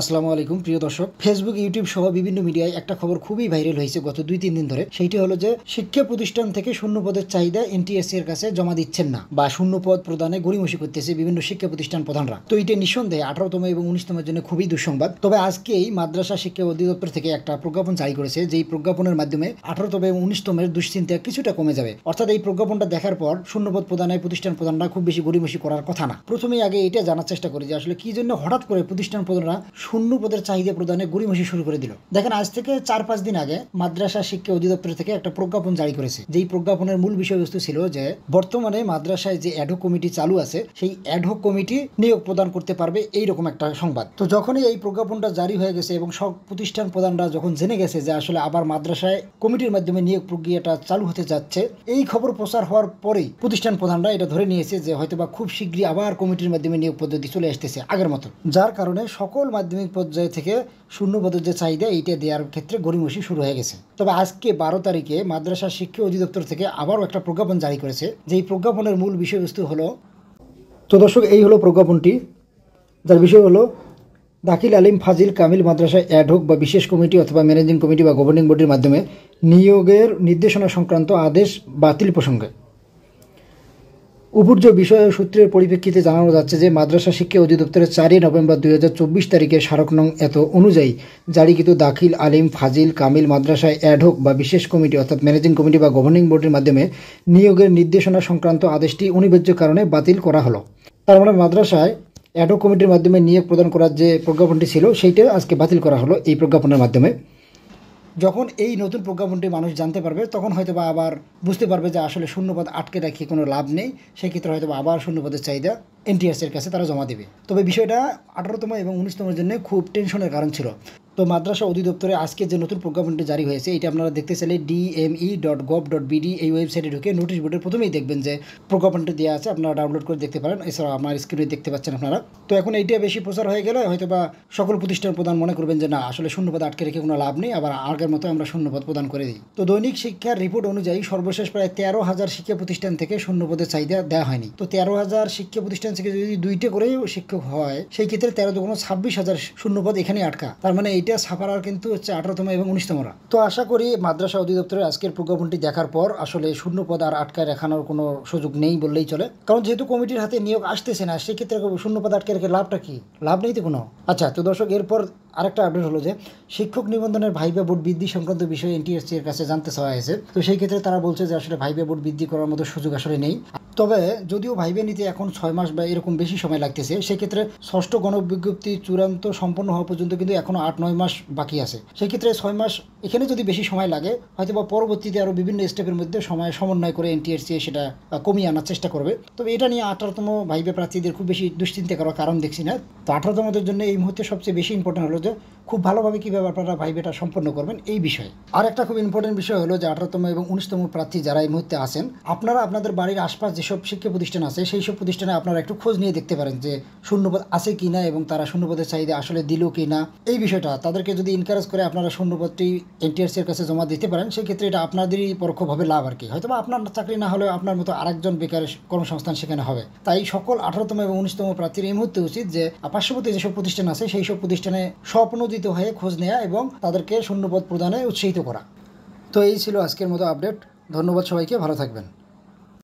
আসসালামু আলাইকুম প্রিয় দর্শক, ফেসবুক, ইউটিউব সহ বিভিন্ন মিডিয়ায় একটা খবর খুবই ভাইরাল হয়েছে গত 2-3 দিন ধরে। সেইটি হলো যে শিক্ষা প্রতিষ্ঠান থেকে শূন্য পদের চাহিদা এনটিএসসি এর কাছে জমা দিচ্ছেন না বা শূন্য পদ প্রদানে গড়িমসি করতেছে বিভিন্ন শিক্ষা প্রতিষ্ঠান প্রধানরা। তো এটা নিঃসন্দেহে 18তম এবং 19তমের জন্য খুবই দুঃসংবাদ। তবে আজকেই মাদ্রাসা শিক্ষা অধিদপ্তর থেকে একটা প্রজ্ঞাপন জারি করেছে, যেই প্রজ্ঞাপনের মাধ্যমে 18তম এবং 19তমের দুশ্চিন্তা কিছুটা কমে যাবে। অর্থাৎ এই প্রজ্ঞাপনটা দেখার পর শূন্যপদ প্রদানে প্রতিষ্ঠান প্রধানরা খুব বেশি গড়িমসি করার কথা না। প্রথমেই আগে এটা জানার চেষ্টা করি যে আসলে কি জন্য হঠাৎ করে প্রতিষ্ঠান প্রধানরা শূন্য পদের চাহিদা প্রদানে গড়িমসি শুরু করে দিল। দেখেন, আজ থেকে 4-5 দিন আগে মাদ্রাসা শিক্ষা অধিদপ্তর থেকে একটা প্রজ্ঞাপন জারি করেছে। যেই প্রজ্ঞাপনের মূল বিষয়বস্তু ছিল যে বর্তমানে মাদ্রাসায় যে অ্যাডহক কমিটি চালু আছে, সেই অ্যাডহক কমিটি নিয়োগ প্রদান করতে পারবে, এইরকম একটা সংবাদ। তো যখনই এই প্রজ্ঞাপনটা জারি হয়ে গেছে এবং সব প্রতিষ্ঠান প্রধানরা যখন জেনে গেছে যে আসলে আবার মাদ্রাসায় কমিটির মাধ্যমে নিয়োগ প্রক্রিয়াটা চালু হতে যাচ্ছে, এই খবর প্রচার হওয়ার পরেই প্রতিষ্ঠান প্রধানরা এটা ধরে নিয়েছে যে হয়তোবা খুব শীঘ্রই আবার কমিটির মাধ্যমে নিয়োগ পদ্ধতি চলে আসতেছে আগের মতো। যার কারণে সকল মাধ্যমিক পর্যায়ে থেকে শূন্য পদের যে চাহিদা এইটা দেওয়ার ক্ষেত্রে গড়িমসি শুরু হয়ে গেছে। তবে আজকে 12 তারিখে মাদ্রাসা শিক্ষা অধিদপ্তর থেকে আবারও একটা প্রজ্ঞাপন জারি করেছে, যেই প্রজ্ঞাপনের মূল বিষয়বস্তু হলো, তো দর্শক এই হলো প্রজ্ঞাপনটি, যার বিষয় হলো দাখিল আলিম ফাজিল কামিল মাদ্রাসায় অ্যাডহক বা বিশেষ কমিটি অথবা ম্যানেজিং কমিটি বা গভর্নিং বডির মাধ্যমে নিয়োগের নির্দেশনা সংক্রান্ত আদেশ বাতিল প্রসঙ্গে উপর্য বিষয় সূত্রের পরিপ্রেক্ষিতে জানানো যাচ্ছে যে মাদ্রাসা শিক্ষা অধিদপ্তরের 4 নভেম্বর 2024 তারিখে স্মারক নং এত অনুযায়ী জারিকৃত দাখিল আলিম ফাজিল কামিল মাদ্রাসায় অ্যাডহক বা বিশেষ কমিটি অর্থাৎ ম্যানেজিং কমিটি বা গভর্নিং বডির মাধ্যমে নিয়োগের নির্দেশনা সংক্রান্ত আদেশটি অনিবার্য কারণে বাতিল করা হলো। তার মানে মাদ্রাসায় অ্যাডহক কমিটির মাধ্যমে নিয়োগ প্রদান করার যে প্রজ্ঞাপনটি ছিল সেইটা আজকে বাতিল করা হলো এই প্রজ্ঞাপনের মাধ্যমে। যখন এই নতুন প্রজ্ঞাপনটি মানুষ জানতে পারবে, তখন হয়তো বা আবার বুঝতে পারবে যে আসলে শূন্যপদ আটকে রাখি কোনো লাভ নেই। সেক্ষেত্রে হয়তো বা আবার শূন্যপদের চাহিদা এনটিএসসি এর কাছে তারা জমা দেবে। তবে বিষয়টা 18তম এবং 19তমের জন্য খুব টেনশনের কারণ ছিল। তো মাদ্রাসা অধিদপ্তরে আজকে যে নতুন প্রজ্ঞাপনটি জারি হয়েছে, এটা আপনারা দেখতে চাইলে dme.gov.bd এই ওয়েবসাইটে ঢুকে নোটিশ বোর্ডের প্রথমেই দেখবেন যে প্রজ্ঞাপনটি দেওয়া আছে, আপনারা ডাউনলোড করে দেখতে পারেন। এছাড়া আপনার স্ক্রিনে দেখতে পাচ্ছেন আপনারা। তো এখন এইটা বেশি প্রচার হয়ে গেলে হয়তো বা সকল প্রতিষ্ঠান প্রদান মনে করবেন যে না, আসলে শূন্যপদ আটকে রেখে কোনো লাভ নেই, আবার আগের মতো আমরা শূন্যপদ প্রদান করে দিই। তো দৈনিক শিক্ষার রিপোর্ট অনুযায়ী সর্বশেষ প্রায় 13,000 শিক্ষা প্রতিষ্ঠান থেকে শূন্যপদের চাহিদা দেওয়া হয়নি। তো 13,000 শিক্ষা প্রতিষ্ঠান থেকে যদি 2টে করেও শিক্ষক হয়, সেই ক্ষেত্রে 13×26,000 শূন্যপদ এখানে আটকা। তার মানে এইটা ছাপার কিন্তু হচ্ছে 18তম এবং 19তমরা। তো আশা করি মাদ্রাসা অধিদপ্তরের আজকের প্রজ্ঞাপনটি দেখার পর আসলে শূন্যপদ আর আটকায় রাখানোর কোনো সুযোগ নেই বললেই চলে। কারণ যেহেতু কমিটির হাতে নিয়োগ আসতেছে না, সেক্ষেত্রে শূন্যপদ আটকে রেখে লাভটা কি? লাভ নেই তো কোনো। আচ্ছা, তো দর্শক, এরপর আরেকটা আপডেট হলো যে শিক্ষক নিবন্ধনের ভাইবা বোর্ড বৃদ্ধি সংক্রান্ত বিষয়ে এনটিএসসি এর কাছে জানতে চাওয়া হয়েছে। তো সেই ক্ষেত্রে তারা বলছে যে আসলে ভাইবা বোর্ড বৃদ্ধি করার মতো সুযোগ আসলে নেই। তবে যদিও ভাইবা নিতে এখন 6 মাস বা এরকম বেশি সময় লাগতেছে, সেক্ষেত্রে ষষ্ঠ গণবিজ্ঞপ্তি চূড়ান্ত সম্পন্ন হওয়া পর্যন্ত কিন্তু এখনও 8-9 মাস বাকি আছে। সেক্ষেত্রে 6 মাস এখানে যদি বেশি সময় লাগে, হয়তো বা পরবর্তীতে আরও বিভিন্ন স্টেপের মধ্যে সময় সমন্বয় করে এনটিএসসি সেটা কমিয়ে আনার চেষ্টা করবে। তবে এটা নিয়ে 18তম ভাইবা প্রার্থীদের খুব বেশি দুশ্চিন্তা করার কারণ দেখছি না। তো 18তমদের জন্য এই মুহূর্তে সবচেয়ে বেশি ইম্পর্টেন্ট হলো যে খুব ভালোভাবে কীভাবে আপনারা ভাইবাটা সম্পন্ন করবেন এই বিষয়ে। আর একটা খুব ইম্পর্টেন্ট বিষয় হলো যে 18তম এবং 19তম প্রার্থী যারা এই মুহূর্তে আছেন, আপনারা আপনাদের বাড়ির আশপাশ যেসব শিক্ষা প্রতিষ্ঠান আছে, সেই সব প্রতিষ্ঠানে আপনারা একটু খোঁজ নিয়ে দেখতে পারেন যে শূন্যপদ আছে কি না এবং তারা শূন্যপদের চাহিদা আসলে দিল কি না। এই বিষয়টা তাদেরকে যদি এনকারেজ করে আপনারা শূন্যপদটি এনটিএসসি এর কাছে জমা দিতে পারেন, সেক্ষেত্রে এটা আপনাদেরই পরোক্ষভাবে লাভ আর কি। হয়তো বা আপনার চাকরি না হলেও আপনার মতো আরেকজন বেকার কর্মসংস্থান সেখানে হবে। তাই সকল 18তম এবং 19তম প্রার্থীর এই মুহূর্তে উচিত যে পার্শ্ববর্তী যেসব প্রতিষ্ঠান আছে সেই সব প্রতিষ্ঠানে স্বপ্নদিত হয়ে খোঁজ নেওয়া এবং তাদেরকে শূন্যপদ প্রদানে উৎসাহিত করা। তো এই ছিল আজকের মতো আপডেট। ধন্যবাদ সবাইকে, ভালো থাকবেন।